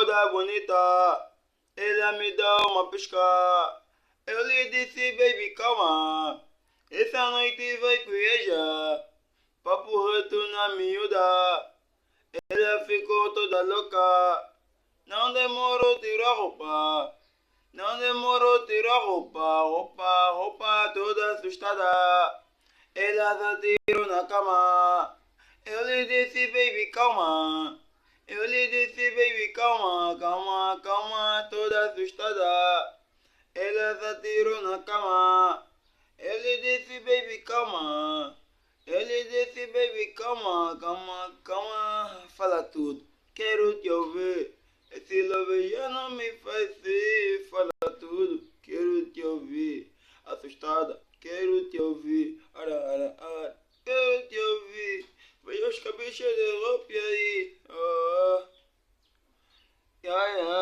toda bonita, ela me dá uma piscar. Eu lhe disse, baby, calma, essa noite vai cuejar. Papo reto na miúda, ela ficou toda louca. Não demorou, tirou a roupa. Não demorou, tirou a roupa toda assustada. Ela se tirou na cama. Eu lhe disse, baby, calma. Eu lhe disse, baby, calma, calma, calma, toda assustada. Ela se tirou na cama. Eu lhe disse, baby, calma. Eu lhe disse, baby, calma, calma, calma. Fala tudo, quero te ouvir. Esse love já não me faz rir. Fala tudo, quero te ouvir. Assustada, quero te ouvir. Quero te ouvir. Veja os cabeças de roupa aí. Oh, yeah, yeah.